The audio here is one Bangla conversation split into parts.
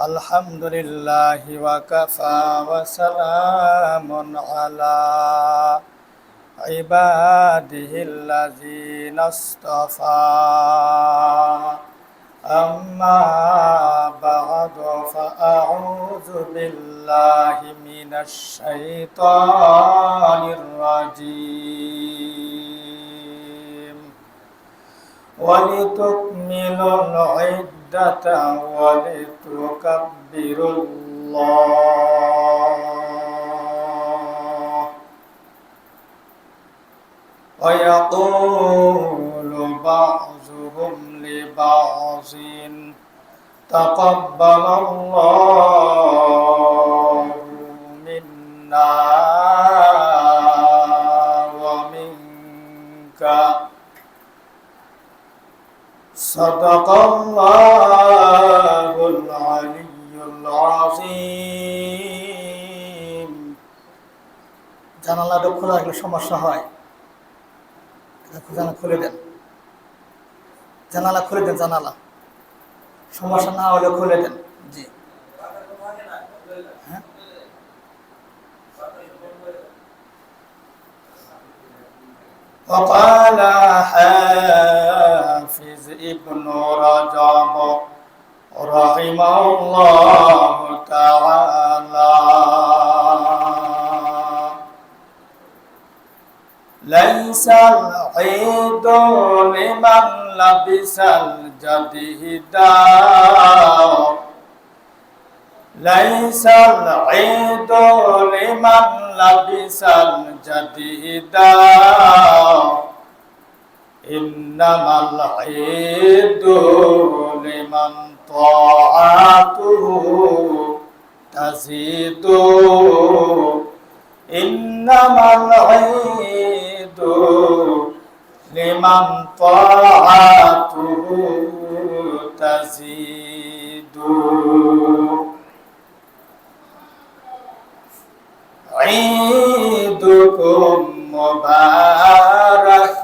আলহামদুলিল্লাহি ওয়া কাফা ওয়া সালামুন আলা ইবাদিহিল্লাযিনা ইসতাফা আম্মা বা'দু ফাআউযু বিল্লাহি মিনাশ শাইতানির রাজীম ولتكملوا العدة ولتكبروا الله ويقول بعضهم لبعض تقبل الله منا ومنك صدق الله العلي العظيم জানালাটা খোলা রাখলে সমস্যা হয়, জানালা খুলে দেন, জানালা খুলে দেন, জানালা সমস্যা না হলে খুলে দেন। জি হ্যাঁ, وقال حافظ ابن رجب رحمه الله تعالى ليس العيد لمن لبس الجديد ليس العيد لمن لبس الجديد إنما العيد لمن طاعته تزيد إنما العيد لمن طاعته تزيد عيدكم مبارك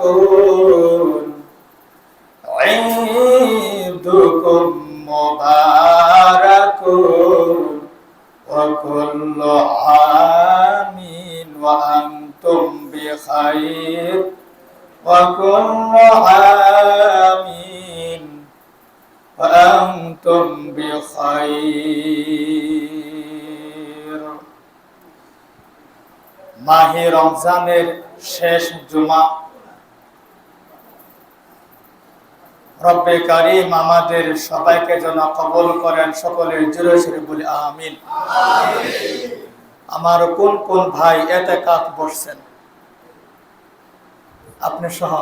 عيدكم مبارك وكل عام وأنتم بخير وكل عام وأنتم بخير মাহে রমজানের শেষ জুমা, রব্বে কারীম আমাদের সবাইকে যেন কবুল করেন। সকলে জোরে জোরে বলি আমিন। আমার কোন কোন ভাই ইতিকাফ বসছেন? আপনি সহ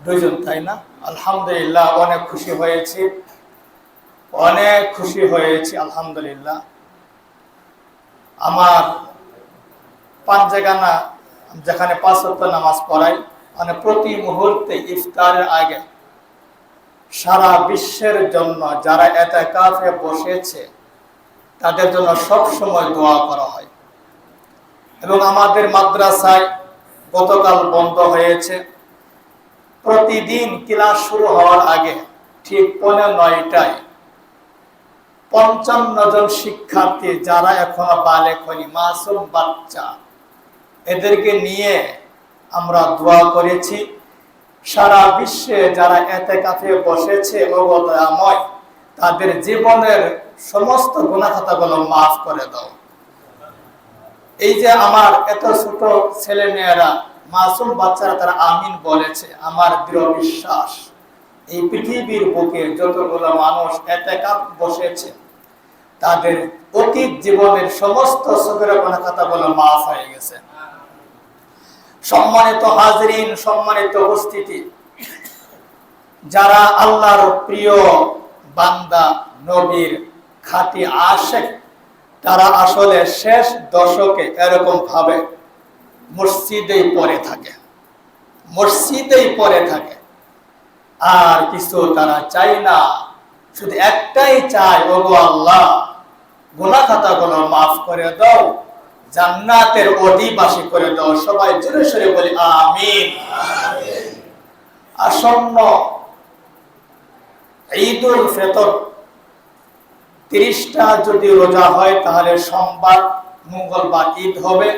দুইজন, তাই না? আলহামদুলিল্লাহ, অনেক খুশি হয়েছি, অনেক খুশি হয়েছি আলহামদুলিল্লাহ। আমার পাঞ্জেগানা যেখানে 5 ওয়াক্ত নামাজ পড়াই, মানে প্রতি মুহূর্তে ইফতারের আগে সারা বিশ্বের জন্য যারা ইতিকাফে বসেছে তাদের জন্য সব সময় দোয়া করা হয়। এবং আমাদের মাদ্রাসায় গতকাল বন্ধ হয়েছে, প্রতিদিন ক্লাস শুরু হওয়ার আগে ঠিক 9:45টায় 55 জন শিক্ষার্থী যারা এখনো বালেগ হয়নি, মাসুম বাচ্চা, এদেরকে নিয়ে আমরা দোয়া করেছি। সারা বিশ্বে যারা ইতিকাফে বসেছে অবদয়াময়, তাদের জীবনের সমস্ত গুনাহ খাতাগুলো মাফ করে দাও। এই যে আমার এত ছোট ছেলে মেয়েরা, মাসুম বাচ্চারা, তারা আমিন বলেছে। আমার দৃঢ় বিশ্বাস এই পৃথিবীর বুকে যতগুলো মানুষ ইতিকাফ বসেছে তাদের অতীত জীবনের সমস্ত সগীরা গুনাহ খাতাগুলো মাফ হয়ে গেছে। সম্মানিত হাজরিন, সম্মানিত উপস্থিতি, যারা আল্লাহর প্রিয় বান্দা, নবীর খাঁটি আশিক, তারা আসলে শেষ দশকে এরকম ভাবে মসজিদেই পড়ে থাকে, মসজিদেই পড়ে থাকে, আর কিছু তারা চায় না। শুধু একটাই চায়, ওগো আল্লাহ, গুনাহ খাতাগুলো মাফ করে দাও, জান্নাতের অধিবাসী করে দাও। সবাই জোরে সোরে বলি আমিন। আসন্ন ঈদুল ফিতর 30টা যদি রোজা হয় তাহলে সোমবার মঙ্গলবার ঈদ হবে,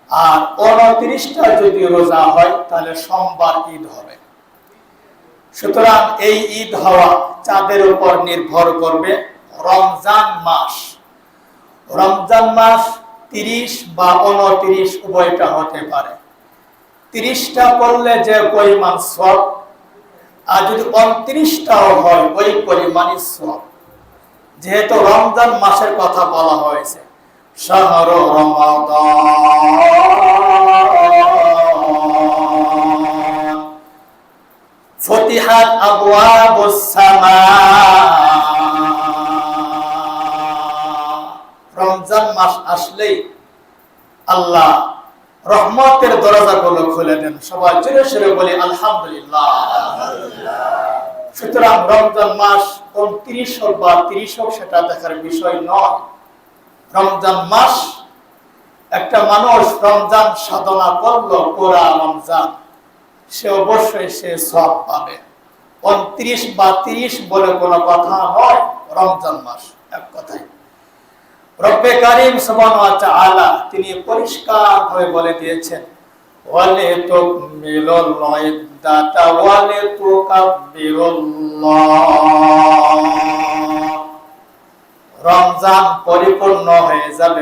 আর 29টা যদি রোজা হয় তাহলে সোমবার ঈদ হবে। সুতরাং এই ঈদ হওয়া চাঁদের উপর নির্ভর করবে রমজান মাস। রমজান মাস 30 বা 29 উভয়টা হতে পারে। 30টা করলে যে পরিমাণ সওয়াব, আর যদি 29টাও হয় ওই পরিমাণই সওয়াব। যেহেতু রমজান মাসের কথা বলা হয়েছে, শাহরু রমাদান ফতিহাত আবওয়াবুস সামা। রমজান মাস আসলেই আল্লাহ রহমতের দরজাগুলো খুলে দেন। সবাই জোরে সোরে বলি আলহামদুলিল্লাহ। সুতরাং রমজান মাস 29 হোক বা 30 হোক সেটা দেখার বিষয় নয়। রমজান মাস, একটা মানুষ রমজান সাধনা করলো পুরা রমজান, সে অবশ্যই সে সওয়াব পাবে। 29 বা 30 বলে কোনো কথা নয়, রমজান মাস এক কথাই। রব্বে কারীম সুবহানাহু ওয়া তাআলা তিনি পরিষ্কার হয়ে বলে দিয়েছেন, ওয়ালিতুকমিলুল ইদ্দাতা ওয়ালিতুকাব্বিরুল্লাহ। রমজান পরিপূর্ণ হয়ে যাবে।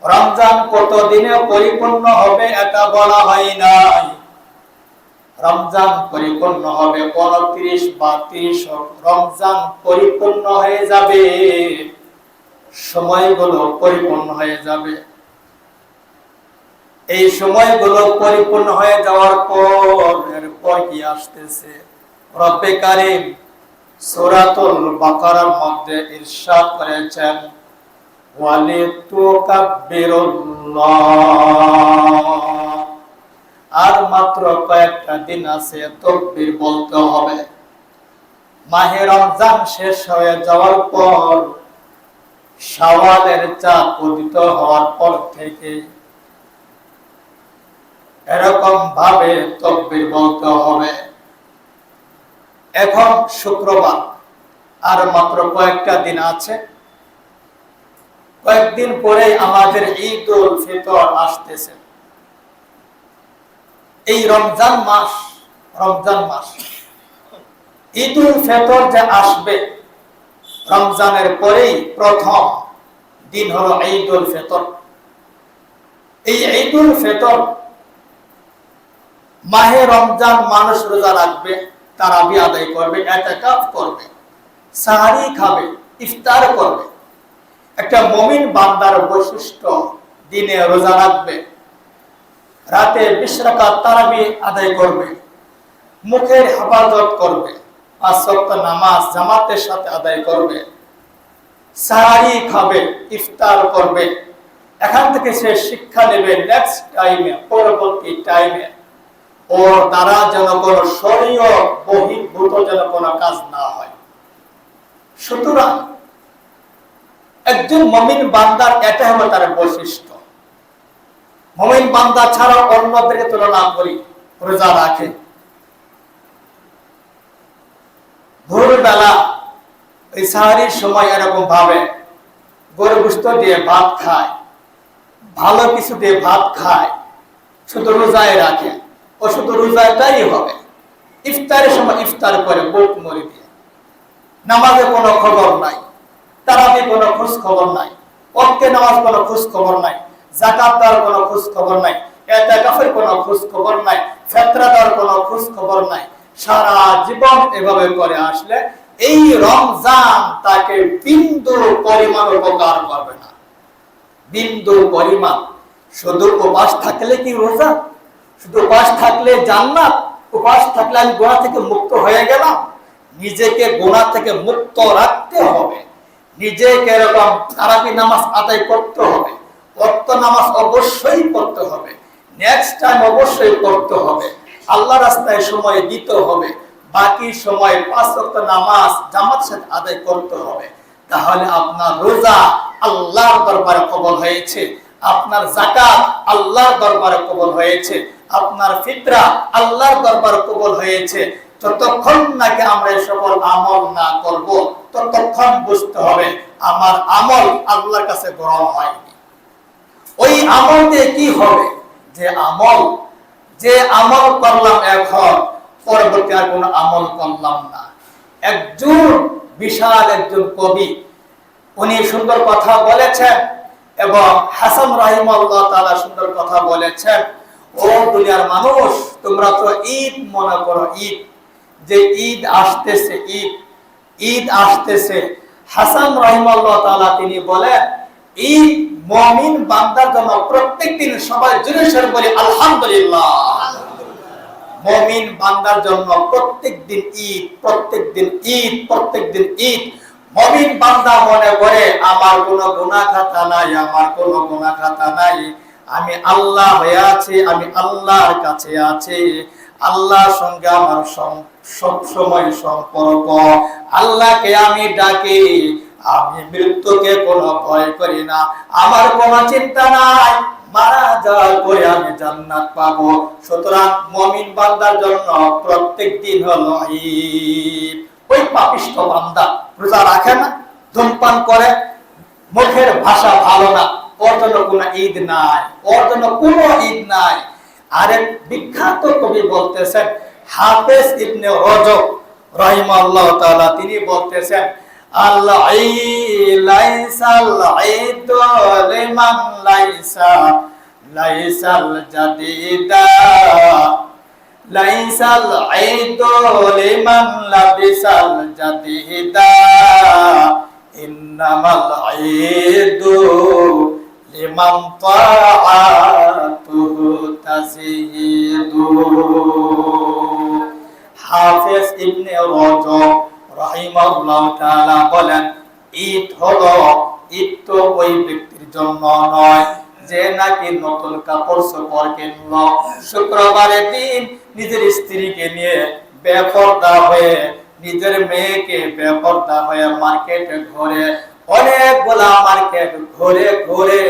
রমজান কত দিনে পরিপূর্ণ হবে এটা বলা হয় নাই। রমজান পরিপূর্ণ হবে 29 বা 30 হোক, রমজান পরিপূর্ণ হয়ে যাবে, সময়গুলো পরিপূর্ণ হয়ে যাবে। এই সময়গুলো পরিপূর্ণ হয়ে যাওয়ার পর এরপর কি আসতেছে? রব্বে কারীম সূরাতুল বাকারার মধ্যে ইরশাদ করেছেন, ওয়ালিতুকাব্বিরুল্লাহ। আর মাত্র কয়েকটা দিন আছে, তাকবীর বলতে হবে। মাহে রমজান শেষ হয়ে যাওয়ার পর শাওয়ালের চাঁদ উদিত হওয়ার পর থেকে এরকম ভাবে তাকবীর বলতে হবে। এখন শুক্রবার, আর মাত্র কয়েকটা দিন আছে। কয়েকদিন পরে আমাদের ঈদুল ফিতর আসতেছে। এই রমজান মাস ঈদুল ফিতর যে আসবে, রমজানের পরেই প্রথম দিন হলো ঈদুল ফিতর। এই ঈদুল ফিতর মাহে রমজান মানুষ রোজা রাখবে, তারাবি আদায় করবে, ইতিকাফ করবে, সাহারি খাবে, ইফতার করবে। একটা মুমিন বান্দার বৈশিষ্ট্য, দিনে রোজা রাখবে, রাতে 20 রাকাত তারাবি আদায় করবে, মুখের হেফাজত করবে, 5 ওয়াক্ত নামাজ জামাতের সাথে আদায় করবে, সাহারি খাবে, ইফতার করবে। এখান থেকে সে শিক্ষা নেবে নেক্সট টাইমে, পরবর্তী টাইমে ওর দ্বারা যেন কোন শরীয় বহির্ভূত যেন কোনো কাজ না হয়। সুতরাং একজন মুমিন বান্দার এটা হলো তার বৈশিষ্ট্য। মুমিন বান্দা ছাড়া অন্যদেরকে তুলনা করি রোজা রাখে, ভোরবেলা এই সাহারির সময় এরকম ভাবে গরু গোশত দিয়ে ভাত খায়, ভালো কিছু দিয়ে ভাত খায়, শুধু রোজায় রাখে, ও শুধু রোজাটাই হবে। ইফতারের সময় ইফতার করে বুট মুড়ি দিয়ে, নামাজে কোনো খবর নাই, তারাবি কোনো খোঁজ খবর নাই, ওয়াক্তে নামাজ কোনো খোঁজ খবর নাই, যাকাত দেওয়ার কোনো খোঁজ খবর নাই, ইতিকাফের কোনো খোঁজ খবর নাই, ফিতরা দেওয়ার কোনো খোঁজ খবর নাই। সারা জীবন এভাবে করে আসলে এই রমজান তাকে বিন্দু পরিমাণ উপকার করবে না, বিন্দু পরিমাণ। শুধু উপবাস থাকলে কি রোজা? শুধু উপবাস থাকলে জান্নাত? উপবাস থাকলে আমি গুনাহ থেকে মুক্ত হয়ে গেলাম? নিজেকে গুনাহ থেকে মুক্ত রাখতে হবে, নিজেকে এরকম তারাবি নামাজ আদায় করতে হবে, ওয়াক্ত নামাজ অবশ্যই পড়তে হবে, নেক্সট টাইম অবশ্যই পড়তে হবে, আল্লাহ রাস্তায় সময় দিতে হবে, বাকি সময় 5 ওয়াক্ত নামাজ জামাতের সাথে আদায় করতে হবে। তাহলে আপনার রোজা আল্লাহর দরবারে কবুল হয়েছে, আপনার যাকাত আল্লাহর দরবারে কবুল হয়েছে, আপনার ফিতরা আল্লাহর দরবারে কবুল হয়েছে, যতক্ষণ নাকি আমরা এই সকল আমল না করব ততক্ষণ বুঝতে হবে আমার আমল আল্লাহর কাছে গ্রহণ হয়নি। ওই আমল দিয়ে কি হবে? যে আমল করলাম এখন, পরবর্তী আর কোনো আমল করলাম না। একজন বিশাল একজন কবি, উনি সুন্দর কথা বলেছেন এবং হাসান রাহিমাহুল্লাহ তাআলা সুন্দর কথা বলেছেন। ও দুনিয়ার মানুষ, তোমরা তো ঈদ মনে করো, ঈদ যে ঈদ আসতেছে, ঈদ আসতেছে। হাসান রাহিমাহুল্লাহ তাআলা তিনি বলেন, ঈদ মুমিন বান্দার জন্য প্রত্যেকদিন সবাই জোরে সোরে বলি আলহামদুলিল্লাহ। মুমিন বান্দার জন্য প্রত্যেকদিন ঈদ, প্রত্যেকদিন ঈদ, প্রত্যেকদিন ঈদ। মুমিন বান্দা মনে করে আমার কোনো গুনাহ খাতা নাই, আমার কোনো গুনাহ খাতা নাই, আমি আল্লাহ হয়ে আছি, আমি আল্লাহর কাছে আছি, আল্লাহর সঙ্গে আমার সব সময় সম্পর্ক, আল্লাহকে আমি ডাকি, আমি মৃত্যুকে কোনো ভয় করি না, আমার কোনো চিন্তা নাই, মারা যাওয়ার পরে আমি জান্নাত পাবো। সুতরাং মুমিন বান্দার জন্য প্রত্যেকদিন হলো ঈদ। ওই পাপিষ্ঠ বান্দা রোজা রাখে না, ধূমপান করে, মুখের ভাষা ভালো না, ওর জন্য কোনো ঈদ নাই, ওর জন্য কোনো ঈদ নাই। আরেক বিখ্যাত কবি বলতেছেন, হাফেজ ইবনে রজব রাহিমাহুল্লাহ তাআলা, তিনি বলতেছেন, আল্লাহ লাইসাল ঈদু লিমান লাইসাল জাদিদা, লাইসাল ঈদু লিমান লাবিসাল জাদিদা, ইন্নামাল ঈদু লিমান তাআতুহু তাজিদু। হাফেজ ইবনে রজব রাহিমাহুল্লাহ তাআলা বলেন, ঈদ তো ওই ব্যক্তির জন্য নয় যে নাকি নতুন কাপড় চোপড় কিনলো, শুক্রবারের দিন নিজের স্ত্রীকে নিয়ে বেপরদা হয়ে, নিজের মেয়েকে বেপরদা হয়ে মার্কেটে ঘুরে, অনেকগুলা মার্কেট ঘুরে ঘুরে,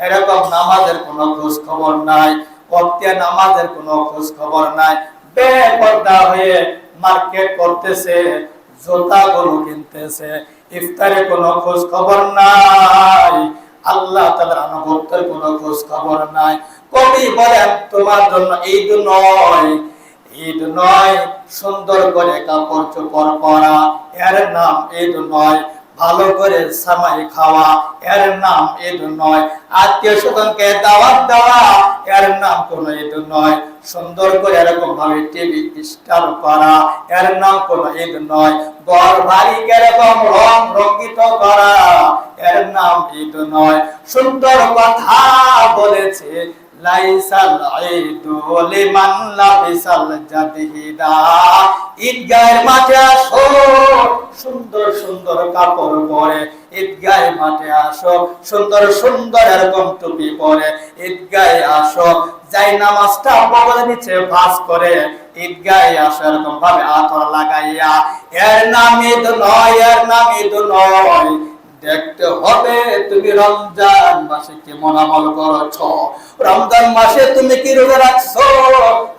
এরকম নামাজের কোনো খোঁজ খবর নাই, ওয়াক্তে নামাজের কোনো খোঁজ খবর নাই, বেপরদা হয়ে মার্কেট করতেছে, জুতাগুলো কিনতেছে, ইফতারে কোনো খোঁজ খবর নাই, আল্লাহ তাআলার আনুগত্যের কোনো খোঁজ খবর নাই। কবি বলেন, তোমার জন্য ঈদ নয় সুন্দর করে কাপড় চোপড় পরা, এর নাম ঈদ নয়। ভালো করে সামাই খাওয়া, এর নাম ঈদ নয়। আত্মীয় স্বজনকে দাওয়াত দেওয়া, এর নাম কোন ঈদ নয়। সুন্দর করে এরকম ভাবে টিভি স্টার করা, এর নাম কোন ঈদ নয়। ঘর বাড়ি এরকম রঙিত করা, এর নাম ঈদ নয়। সুন্দর কথা বলেছে, লাইসাল ঈদু লিমান লাবিসাল জাদিদা, ঈদগাহের মাঠে আসো সুন্দর সুন্দর কাপড় পরে, ঈদগাহে মাঠে আসো সুন্দর সুন্দর এরকম টুপি পরে, ঈদগাহে আসো যাই নামাজটা বগলের নিচে ভাঁজ করে, ঈদগাহে আসো এরকম ভাবে আতর লাগাইয়া, এর নাম ঈদ নয়, এর নাম ঈদ নয়। দেখতে হবে তুমি রমজান মাসে কেমন আমল করেছো, রমজান মাসে তুমি কি রোজা রাখছো,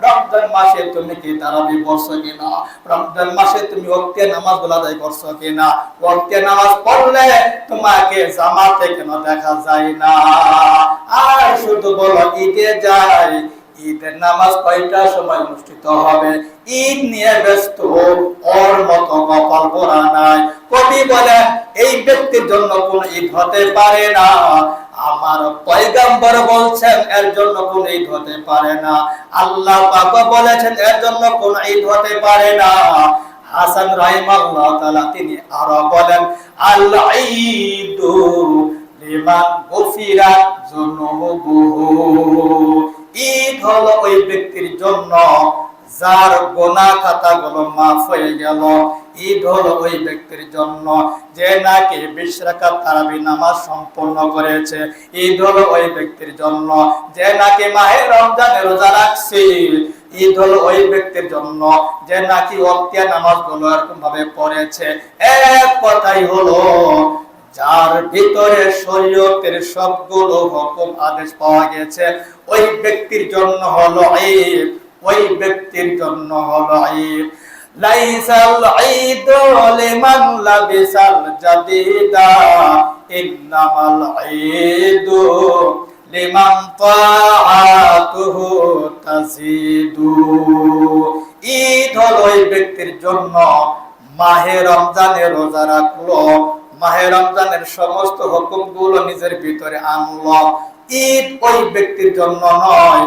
রমজান মাসে তুমি কি তারাবি পড়ছো কিনা, রমজান মাসে তুমি ওয়াক্তে নামাজগুলো আদায় করছো কিনা। ওয়াক্তে নামাজ পড়লে তোমাকে জামাতে কেন দেখা যায় না? আর শুধু বলো ঈদে যাই, ঈদের নামাজ কয়টা সময় অনুষ্ঠিত হবে, ঈদ নিয়ে ব্যস্ত, ওর মতো কপাল পোড়া নাই। কবি বলে, এই ব্যক্তির জন্য কোন ঈদ হতে পারে না। আমার পয়গম্বর বলছেন এর জন্য কোন ঈদ হতে পারে না, আল্লাহ পাক বলেছেন এর জন্য কোন ঈদ হতে পারে না। হাসান রাহিমাহুল্লাহ তাআলা তিনি আরো বলেন, আল ঈদু লিমান গুফিরা যুনুবুহু, ঈদ হলো ওই ব্যক্তির জন্য যার গুনাহ খাতাগুলো মাফ হয়ে গেল। ঈদ হলো ওই ব্যক্তির জন্য যে নাকি 20 রাকাত তারাবি নামাজ সম্পন্ন করেছে। ঈদ হলো ওই ব্যক্তির জন্য যে নাকি মাহে রমজানে রোজা রাখছে। ঈদ হলো ওই ব্যক্তির জন্য যে নাকি ওয়াক্তে নামাজগুলো এরকম ভাবে পড়েছে। এক কথাই হলো, যার ভিতরে শরীয়তের সবগুলো হুকুম আদেশ পাওয়া গেছে, ওই ব্যক্তির জন্য হলো ঈদ, ওই ব্যক্তির জন্য হলো ঈদ। লাইসাল ঈদু লিমান লাবিসাল জাদিদা ইন্নামাল ঈদু লিমান তাআতুহু তাজিদু। ঈদ হলো ওই ব্যক্তির জন্য মাহে রমজানে রোজা রাখলো, মাহে রমজানের সমস্ত হুকুমগুলো নিজের ভিতরে আনলো। ঈদ ওই ব্যক্তির জন্য নয়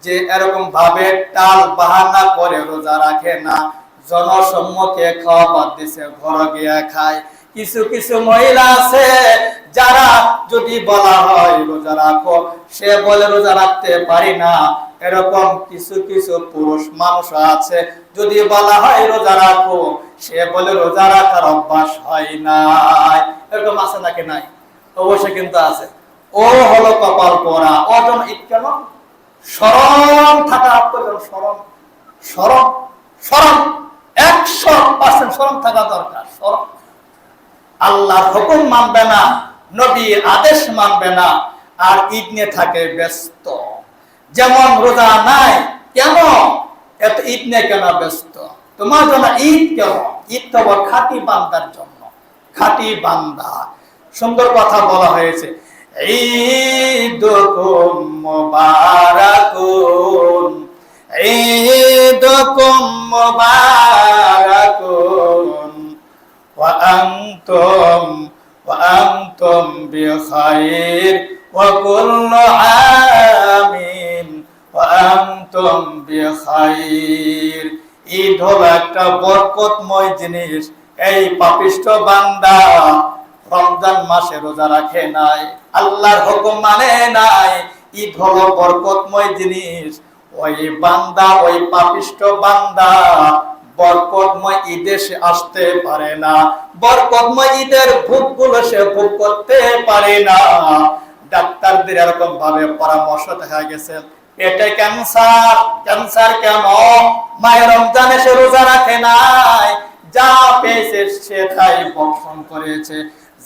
যে এরকম ভাবে টাল বাহানা করে রোজা রাখে না, জনসম্মুখে খাওয়া বাদ দিছে, ঘরে গিয়া খায়। কিছু কিছু মহিলা আছে যারা যদি বলা হয় রোজা রাখো, সে বলে রোজা রাখতে পারি না। এরকম কিছু কিছু পুরুষ মানুষ আছে, যদি বলা হয় রোজা রাখো, সে বলে রোজা রাখার অভ্যাস হয় নাই। এরকম আছে নাকি নাই? অবশ্যই কিন্তু আছে। ও হলো কপাল পোড়া। ওর জন্য ঈদ কেন? শরম থাকা, আপনার শরম, শরম, শরম, 100% শরম থাকা দরকার। শরম। আল্লাহর হুকুম মানবে না, নবীর আদেশ মানবে না, আর ঈদ নিয়ে থাকে ব্যস্ত। যেমন রোজা নাই, কেন এত ঈদ নিয়ে কেন ব্যস্ত? তোমার জন্য ঈদ কেন? ঈদ তো খাঁটি বান্দার জন্য, খাঁটি বান্দা। সুন্দর কথা বলা হয়েছে, ঈদুকুম মুবারাকুন, ঈদুকুম মুবারাকুন ওয়া আনতুম বিখাইর ওয়া কুল্লু আমিন ওয়া আনতুম বিখাইর। ঈদ হলো একটা বরকতময় জিনিস। এই পাপিষ্ঠ বান্দা রমজান মাসে রোজা রাখে নাই, আল্লাহর হুকুম মানে নাই। ঈদ হলো বরকতময় জিনিস। ওই বান্দা, ওই পাপিষ্ঠ বান্দা বরকতময় ঈদে সে আসতে পারে না, বরকতময় ঈদের ভোগগুলো সে ভোগ করতে পারে না। ডাক্তারদের এরকম ভাবে পরামর্শ দেখা গেছে, পেটে ক্যান্সার, ক্যান্সার কেন? মায়ের রমজানে সে রোজা রাখে নাই, যা পেয়েছে সে তাই ভক্ষণ করেছে,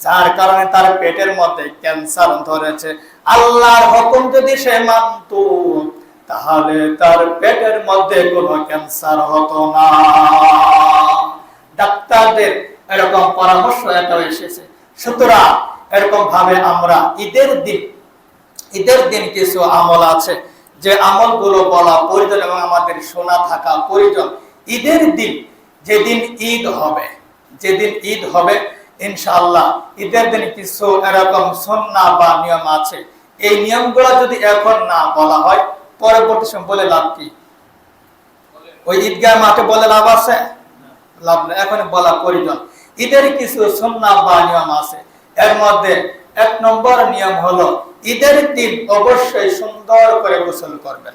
যার কারণে তার পেটের মধ্যে ক্যান্সার ধরেছে। আল্লাহর হুকুম যদি সে মানত, তাহলে তার পেটের মধ্যে কোনো ক্যান্সার হতো না। ডাক্তারদের এরকম পরামর্শ এটা এসেছে। সুতরাং এরকম ভাবে আমরা ঈদের দিন কিছু আমল আছে, যে আমলগুলো বলা প্রয়োজন এবং আমাদের শোনা থাকা প্রয়োজন। ঈদের দিন, যেদিন ঈদ হবে, যেদিন ঈদ হবে ইনশাআল্লাহ, ঈদের দিন কিছু এরকম সুন্নাহ বা নিয়ম আছে। এই নিয়মগুলো যদি এখন না বলা হয়, পরবর্তী সময় বলে লাভ কি? ওই ঈদগাহ মাঠে বলে লাভ আছে? লাভ নেই, এখন বলা প্রয়োজন। ঈদের কিছু সুন্নাহ বা নিয়ম আছে। এর মধ্যে 1 নম্বর নিয়ম হলো, ঈদের দিন অবশ্যই সুন্দর করে গোসল করবেন,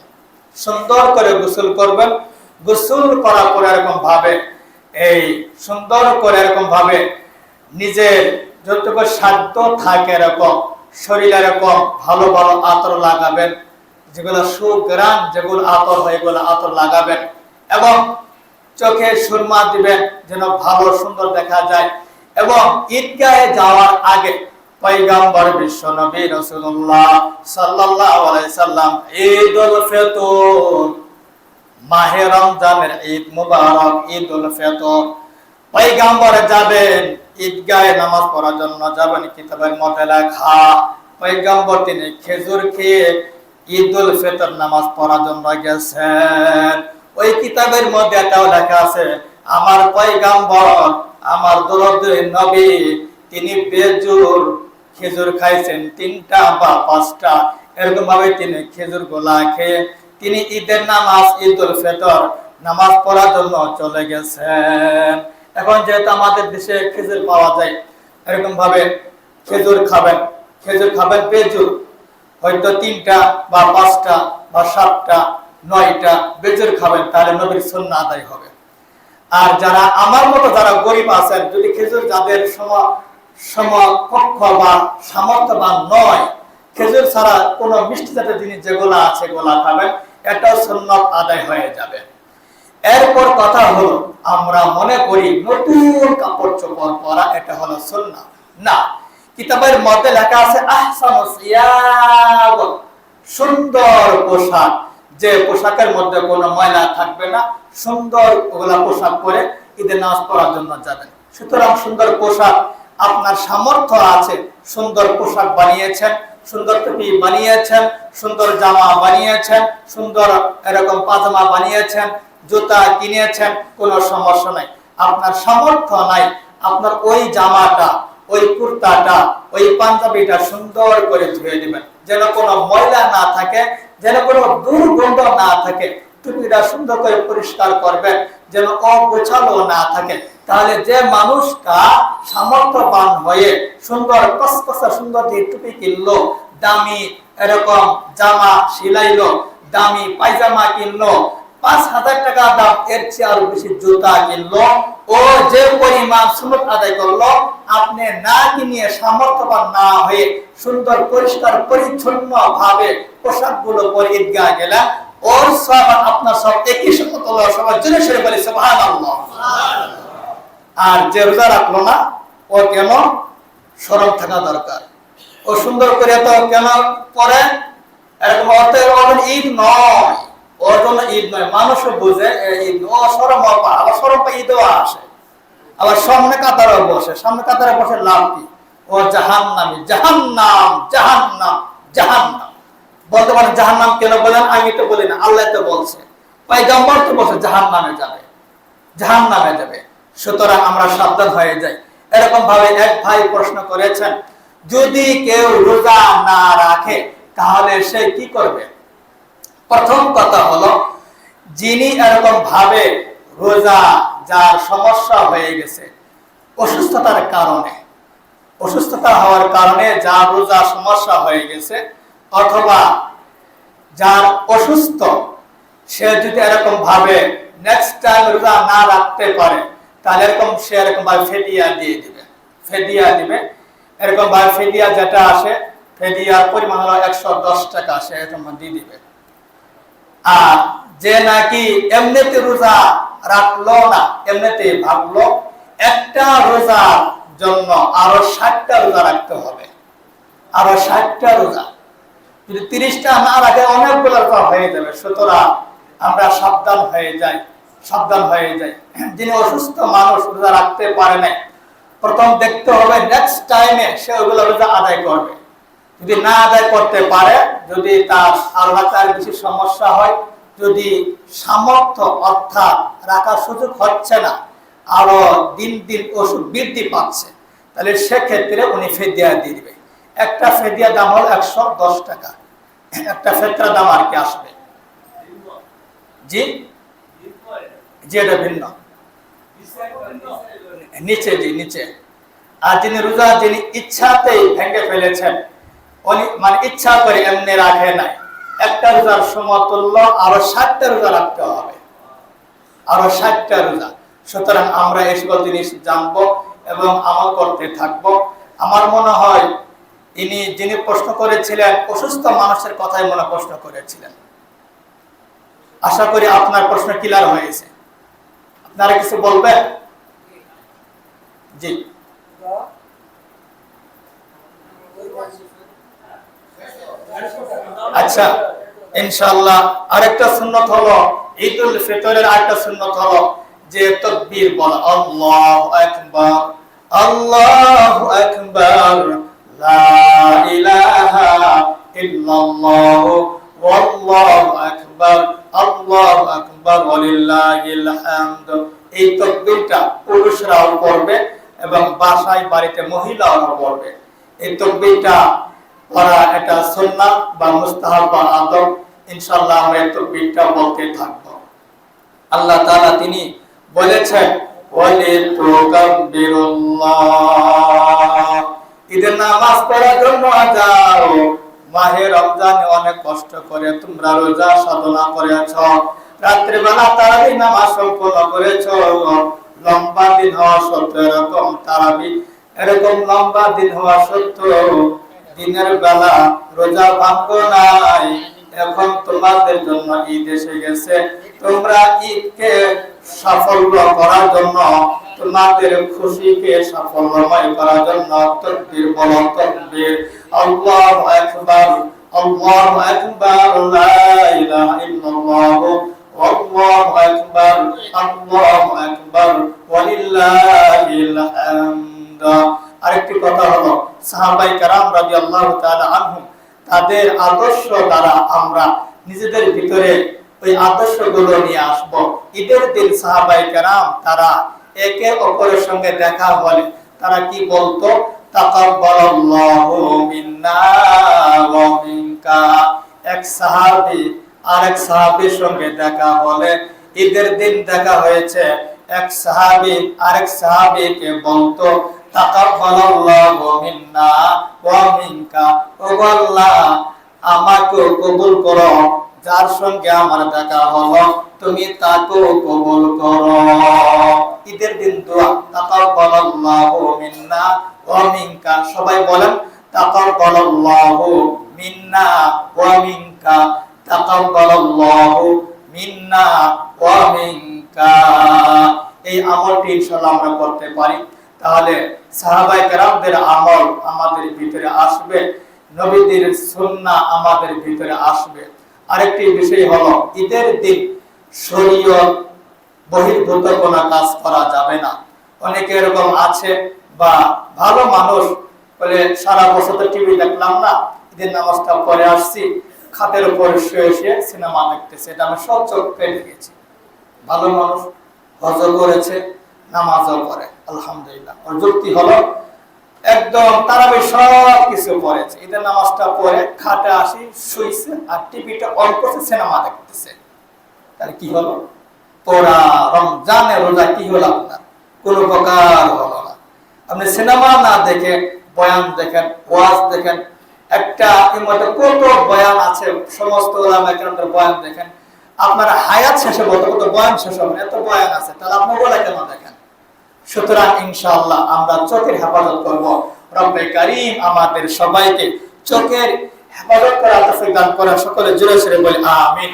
সুন্দর করে গোসল করবেন। গোসল করার পরে এরকম ভাবে, এই সুন্দর করে এরকম ভাবে নিজের যতটুকু সাধ্য থাকে এরকম শরীরে এরকম ভালো ভালো আতর লাগাবেন, যেগুলো সুঘ্রাণ, যেগুলো আতর হয় এগুলো আতর লাগাবেন, এবং চোখে সুরমা দিবেন যেন ভালো সুন্দর দেখা যায়। এবং ঈদগাহে যাওয়ার আগে পয়গম্বর বিশ্ব নবী রাসূলুল্লাহ সাল্লাল্লাহু আলাইহি সাল্লাম ঈদুল ফিতর, মাহে রমজানের ঈদ মুবারক ঈদুল ফিতর, পয়গম্বর যাবেন ঈদগাহে নামাজ পড়ার জন্য, যাবেন কিতাবের মধ্যে লেখা পয়গম্বর তিনি খেজুর খেয়ে ঈদুল ফিতর নামাজ পড়ার জন্য গেছেন। ওই কিতাবের মধ্যে এটাও লেখা আছে, আমার পয়গম্বর, আমার দরদি নবী, তিনি বেজুর খেজুর খাইছেন, 3টা বা 5টা, এরকম ভাবে তিনি খেজুর গোলা খেয়ে তিনি ঈদের নামাজ ঈদুল ফিতর নামাজ পড়ার জন্য চলে গেছেন। এখন যেহেতু আমাদের দেশে খেজুর পাওয়া যায়, এরকম ভাবে খেজুর খাবেন, খেজুর খাবেন বেজুর, হয়তো 3টা বা 5টা বা 7টা 9টা বেজুর খাবেন, তাহলে নবীর সুন্নাহ আদায় হবে। আর যারা আমার মতো যারা গরিব আছেন, যদি খেজুর যাদের সমকক্ষ বা সামর্থ্যবান নয়, খেজুর ছাড়া কোনো মিষ্টি জাতীয় জিনিস যেগুলো আছে এগুলা খাবেন, এটাও সুন্নাত আদায় হয়ে যাবে। এরপর কথা হলো, আমরা মনে করি নতুন কাপড় চোপড় পরা এটা হলো সুন্নাহ। না, কিতাবের মধ্যে লেখা আছে আহসানু সিয়াব, সুন্দর পোশাক, যে পোশাকের মধ্যে কোনো ময়লা থাকবে না, সুন্দর ওগুলা পোশাক পরে ঈদের নামাজ পড়ার জন্য যাবেন। সুতরাং সুন্দর পোশাক, আপনার সামর্থ্য আছে, সুন্দর পোশাক বানিয়েছেন, সুন্দর টুপি বানিয়েছেন, সুন্দর জামা বানিয়েছেন, সুন্দর এরকম পাজামা বানিয়েছেন, জুতা কিনেছেন, কোনো সমস্যা নাই। আপনার সামর্থ্য নাই, আপনার ওই জামাটা, ওই কুর্তাটা, ওই পাঞ্জাবিটা সুন্দর করে ধুয়ে দিবেন, যেন কোনো ময়লা না থাকে, যেন কোনো দুর্গন্ধ না থাকে। টুপিটা সুন্দর করে পরিষ্কার করবেন, যেন অগোছালো না থাকে। তাহলে যে মানুষটা সামর্থ্যবান হয়ে সুন্দর কসকসা সুন্দর যে টুপি কিনলো, দামি এরকম জামা সিলাইলো, দামি পায়জামা কিনলো, 5,000 টাকা দাম, এর চেয়ে আরো বেশি জুতা কিনলো, ও যে পরিমাণ সুন্নত আদায় করলো, আপনি না কিনিয়ে সামর্থ্যবান না হয়ে সুন্দর পরিষ্কার পরিচ্ছন্ন ভাবে পোশাকগুলো পরে ঈদগাহ গেলেন, ওর সব আপনার সব একই সাথে সবার জন্য সেরে বলি সুবহানাল্লাহ। আর যে রোজা রাখলো না, ও কেন শরম থাকা দরকার, ও সুন্দর করে তো কেন পরে এরকম অর্থের ঈদ নয়, ওর জন্য ঈদ নয়। মানুষও বুঝে ঈদ, ও শরম পা, আবার শরম পা ঈদও আসে, আবার সামনে কাতারে বসে, সামনে কাতারে বসে লাভ কি? ও জাহান্নামী, জাহান্নাম, জাহান্নাম, জাহান্নাম। বলতে পারেন জাহান্নাম কেন বলেন? আমি তো বলি না, আল্লাহ তো বলছে, পয়গম্বর তো বলছে জাহান্নামে যাবে, জাহান্নামে যাবে। সুতরাং আমরা সাবধান হয়ে যাই। এরকম ভাবে এক ভাই প্রশ্ন করেছেন, যদি কেউ রোজা না রাখে তাহলে সে কি করবে? প্রথম কথা হলো, যিনি এরকম ভাবে রোজা, যার সমস্যা হয়ে গেছে অসুস্থতার কারণে, অসুস্থতা হওয়ার কারণে যার রোজা সমস্যা হয়ে গেছে, অথবা যার অসুস্থ, সে যদি এরকম ভাবে নেক্সট টাইম রোজা না রাখতে পারে, তাহলে এরকম সে এরকম ভাবে ফেদিয়া দিয়ে দিবে, ফেদিয়া দিবে। এরকম ভাবে ফেদিয়া যেটা আসে, ফেদিয়ার পরিমাণ হলো 110 টাকা, সে এরকম দিয়ে দিবে। আর যে নাকি এমনিতে রোজা রাখলো না, এমনিতে ভাবলো, একটা রোজার জন্য আরো 60টা রোজা রাখতে হবে, আরো 60টা রোজা। যদি 30টা না রাখে অনেকগুলো রোজা হয়ে যাবে। সুতরাং আমরা সাবধান হয়ে যাই, সাবধান হয়ে যাই। যিনি অসুস্থ মানুষ, রোজা রাখতে পারে না, প্রথম দেখতে হবে নেক্সট টাইমে সে ওইগুলো রোজা আদায় করবে। যদি না আদায় করতে পারে, যদি তার আল্লাহর বেশি সমস্যা হয়, যদি সামর্থ্য অর্থাৎ রাখার সুযোগ হচ্ছে না, আরো দিন দিন ওষুধ বৃদ্ধি পাচ্ছে, তাহলে সেক্ষেত্রে উনি ফেদিয়া দিয়ে দিবে। একটা ফেদিয়া দাম হল 110 টাকা, একটা ফেতরা দাম আর কি আসবে। জি জি, এটা ভিন্ন, নিচে, জি নিচে। আর যিনি রোজা, যিনি ইচ্ছাতেই ভেঙে ফেলেছেন, উনি মানে ইচ্ছা করে এমনি রাখে নাই, একটা রোজার সমতুল্য আরো 60টা রোজা রাখতে হবে, আরো 60টা রোজা। সুতরাং আমরা এই সকল জিনিস জানবো এবং আমল করতে থাকবো। আমার মনে হয় যিনি প্রশ্ন করেছিলেন, অসুস্থ মানুষের কথাই মনে প্রশ্ন করেছিলেন। আশা করি আপনার প্রশ্ন ক্লিয়ার হয়েছে। আপনারা কিছু বলবেন? জি, আচ্ছা, ইনশাআল্লাহ। আরেকটা সুন্নত হলো, ঈদুল ফিতরের আরেকটা সুন্নত হলো যে তাকবীর বলা, আল্লাহু আকবার, আল্লাহু আকবার, লা ইলাহা ইল্লাল্লাহ, ওয়াল্লাহু আকবার, আল্লাহু আকবার, ওয়ালিল্লাহিল হামদ। এই তাকবীরটা পুরুষরাও পড়বে এবং বাসায় বাড়িতে মহিলারাও পড়বে। এই তাকবীরটা পড়া এটা সুন্নাত বা মুস্তাহাব বা আদব। ইনশাআল্লাহ আমরা এই তাকবীরটা বলতে থাকব। আল্লাহ তাআলা তিনি বলেছেন, ওয়ালিতুকাব্বিরুল্লাহ, ঈদের নামাজ পড়ার জন্য যাও। মাহে রমজানে অনেক কষ্ট করে তোমরা রোজা সাধনা করেছ, রাত্রি বেলা তারাবি নামাজ সম্পন্ন করেছ, লম্বা দিন হওয়া সত্ত্বেও এরকম তারাবি, এরকম লম্বা দিন হওয়া সত্ত্বেও দিনের বেলা রোজা ভাঙো নাই। এখন তোমাদের জন্য ঈদ এসে গেছে, তোমরা ঈদকে সাফল্য করার জন্য, তোমাদের খুশিকে সাফল্যময় করার জন্য তাকবীর বলো, তাকবীর, আল্লাহু আকবার, আল্লাহু আকবার, লা ইলাহা ইল্লাল্লাহ। আল্লাহু আল্লাহু আকবার আল্লাহু আকবার ওয়ালিল্লাহিল হামদ। আরেকটি কথা হলো সাহাবায়ে কেরাম রাদিয়াল্লাহু তাআলা আনহুম, তাদের আদর্শ দ্বারা আমরা নিজেদের ভিতরে ওই আদর্শগুলো নিয়ে আসব। ঈদের দিন সাহাবায়ে কেরাম তারা একে অপরের সঙ্গে দেখা হলে তারা কি বলতো? তাকাব্বালাল্লাহু মিন্না ওয়া মিনকা। এক সাহাবী আরেক সাহাবীর সঙ্গে দেখা হলে, ঈদের দিন দেখা হয়েছে, এক সাহাবী আরেক সাহাবীকে বলতো তাকাব্বালাল্লাহু মিন্না ওয়া মিনকা, ও আল্লাহ আমাকে কবুল করো, যার সঙ্গে আমার দেখা হলো তুমি তাকেও কবুল করো। ঈদের দিন দোয়া তাকাব্বালাল্লাহু মিন্না ওয়া মিনকা। সবাই বলেন তাকাব্বালাল্লাহু মিন্না ওয়া মিনকা, তাকাব্বালাল্লাহু মিন্না ওয়া মিনকা। এই আমলটি ইনশাআল্লাহ আমরা করতে পারি, তাহলে সাহাবায়ে কেরামদের আমল আমাদের ভিতরে আসবে, নবীদের সুন্নাহ আমাদের ভিতরে আসবে। আরেকটি বিষয় হলো ঈদের দিন শরীয়ত বহির্ভূত কোনো কাজ করা যাবে না। অনেকে এরকম আছে বা ভালো মানুষ বলে সারা বছর তো টিভি দেখলাম না, ঈদের নামাজটা পরে আসছি, খাটের উপর শুয়ে শুয়ে সিনেমা দেখতেছে। এটা আমি সব চোখে দেখেছি। ভালো মানুষ হজ করেছে, নামাজও পড়ে, আলহামদুলিল্লাহ। ওর যুক্তি হলো একদম তারাবি সব কিছু পড়েছে, ঈদের নামাজটা পড়ে খাটে আসি শুইছে আর টিভিটা অন করছে, সিনেমা দেখতেছে। তাহলে কি হলো? পড়া রমজানের রোজা কি হলো আপনার? কোনো প্রকার হলো না। আপনি সিনেমা না দেখে বয়ান দেখেন, ওয়াজ দেখেন, একটা ইমামে কত বয়ান আছে, সমস্ত উলামায়ে কেরামদের বয়ান দেখেন, আপনার হায়াত শেষে কত কত বয়ান শেষ হবে, এত বয়ান আছে, তাহলে আপনি বলে কেন দেখেন? সুতরাং ইনশাআল্লাহ আমরা চোখের হেফাজত করব। রব্বে কারীম আমাদের সবাইকে চোখের হেফাজত করার তৌফিক দান করেন। সকলে জোরে জোরে বলি আমিন।